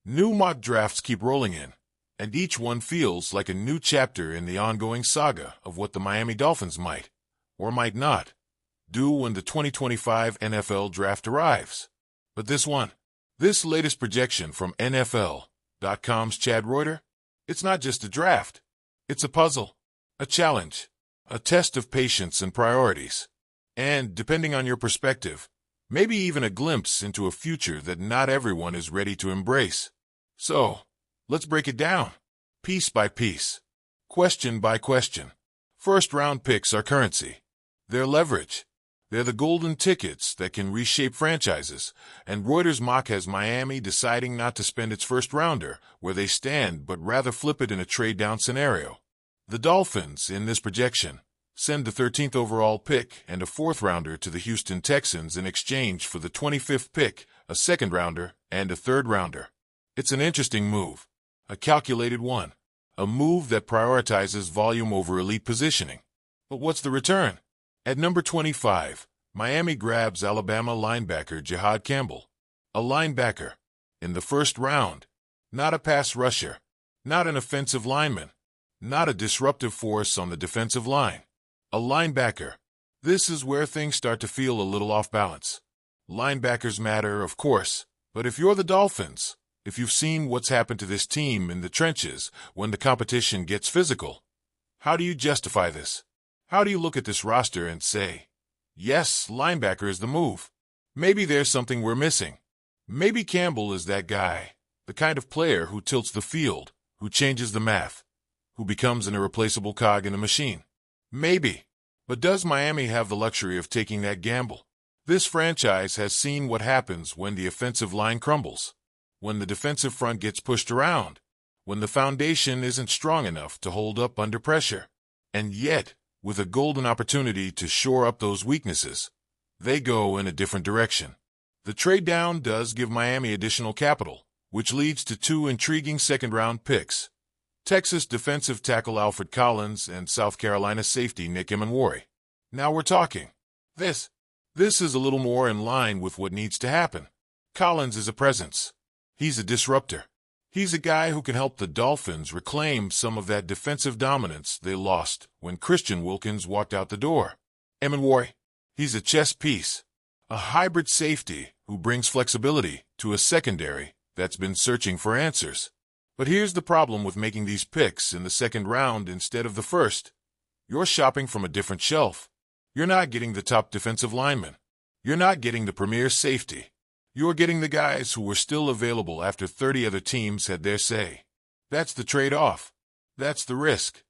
New mock drafts keep rolling in, and each one feels like a new chapter in the ongoing saga of what the Miami Dolphins might, or might not, do when the 2025 NFL Draft arrives. But this latest projection from NFL.com's Chad Reuter, it's not just a draft. It's a puzzle, a challenge, a test of patience and priorities, and, depending on your perspective, maybe even a glimpse into a future that not everyone is ready to embrace. So, let's break it down, piece by piece, question by question. First-round picks are currency. They're leverage. They're the golden tickets that can reshape franchises, and Reuters' mock has Miami deciding not to spend its first-rounder where they stand but rather flip it in a trade-down scenario. The Dolphins, in this projection, send the 13th overall pick and a fourth-rounder to the Houston Texans in exchange for the 25th pick, a second-rounder, and a third-rounder. It's an interesting move, a calculated one, a move that prioritizes volume over elite positioning. But what's the return? At number 25, Miami grabs Alabama linebacker Jihad Campbell, a linebacker, in the first round, not a pass rusher, not an offensive lineman, not a disruptive force on the defensive line. A linebacker. This is where things start to feel a little off balance. Linebackers matter, of course, but if you're the Dolphins, if you've seen what's happened to this team in the trenches when the competition gets physical, how do you justify this? How do you look at this roster and say, yes, linebacker is the move? Maybe there's something we're missing. Maybe Campbell is that guy, the kind of player who tilts the field, who changes the math, who becomes an irreplaceable cog in a machine. Maybe. But does Miami have the luxury of taking that gamble? This franchise has seen what happens when the offensive line crumbles, when the defensive front gets pushed around, when the foundation isn't strong enough to hold up under pressure. And yet, with a golden opportunity to shore up those weaknesses, they go in a different direction. The trade down does give Miami additional capital, which leads to two intriguing second-round picks: Texas defensive tackle Alfred Collins and South Carolina safety Nick Emenwari. Now we're talking. This is a little more in line with what needs to happen. Collins is a presence. He's a disruptor. He's a guy who can help the Dolphins reclaim some of that defensive dominance they lost when Christian Wilkins walked out the door. Emenwari, he's a chess piece, a hybrid safety who brings flexibility to a secondary that's been searching for answers. But here's the problem with making these picks in the second round instead of the first. You're shopping from a different shelf. You're not getting the top defensive lineman. You're not getting the premier safety. You're getting the guys who were still available after 30 other teams had their say. That's the trade-off. That's the risk.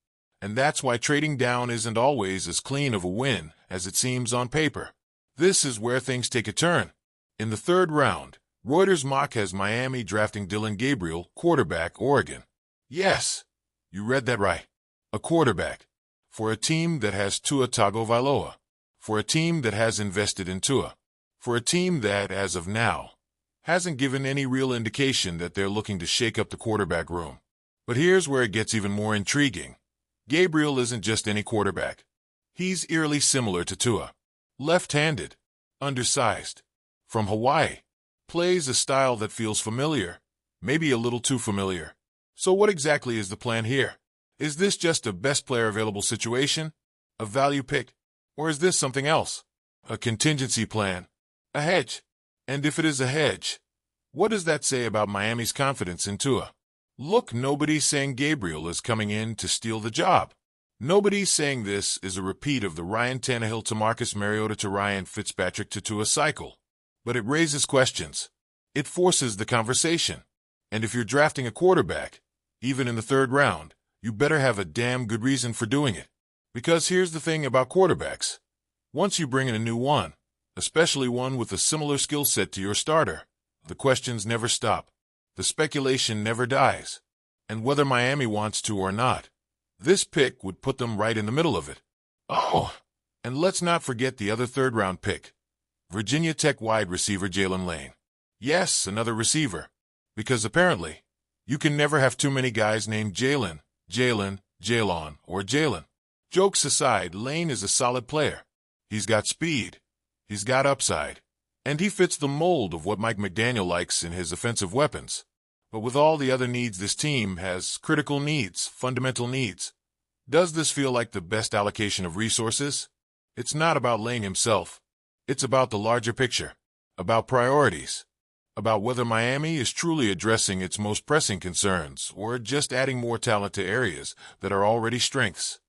And that's why trading down isn't always as clean of a win as it seems on paper. This is where things take a turn. In the third round, Reuters mock has Miami drafting Dillon Gabriel, quarterback, Oregon. Yes, you read that right. A quarterback. For a team that has Tua Tagovailoa. For a team that has invested in Tua. For a team that, as of now, hasn't given any real indication that they're looking to shake up the quarterback room. But here's where it gets even more intriguing. Gabriel isn't just any quarterback. He's eerily similar to Tua. Left-handed. Undersized. From Hawaii. Plays a style that feels familiar, maybe a little too familiar. So what exactly is the plan here? Is this just a best player available situation? A value pick? Or is this something else? A contingency plan? A hedge? And if it is a hedge, what does that say about Miami's confidence in Tua? Look, nobody's saying Gabriel is coming in to steal the job. Nobody's saying this is a repeat of the Ryan Tannehill to Marcus Mariota to Ryan Fitzpatrick to Tua cycle. But it raises questions. It forces the conversation. And if you're drafting a quarterback, even in the third round, you better have a damn good reason for doing it. Because here's the thing about quarterbacks. Once you bring in a new one, especially one with a similar skill set to your starter, the questions never stop. The speculation never dies. And whether Miami wants to or not, this pick would put them right in the middle of it. Oh, and let's not forget the other third-round pick. Virginia Tech wide receiver Jalen Lane. Yes, another receiver. Because apparently, you can never have too many guys named Jalen, Jalon, or Jalen. Jokes aside, Lane is a solid player. He's got speed. He's got upside. And he fits the mold of what Mike McDaniel likes in his offensive weapons. But with all the other needs this team has, critical needs, fundamental needs, does this feel like the best allocation of resources? It's not about laying himself. It's about the larger picture, about priorities, about whether Miami is truly addressing its most pressing concerns or just adding more talent to areas that are already strengths.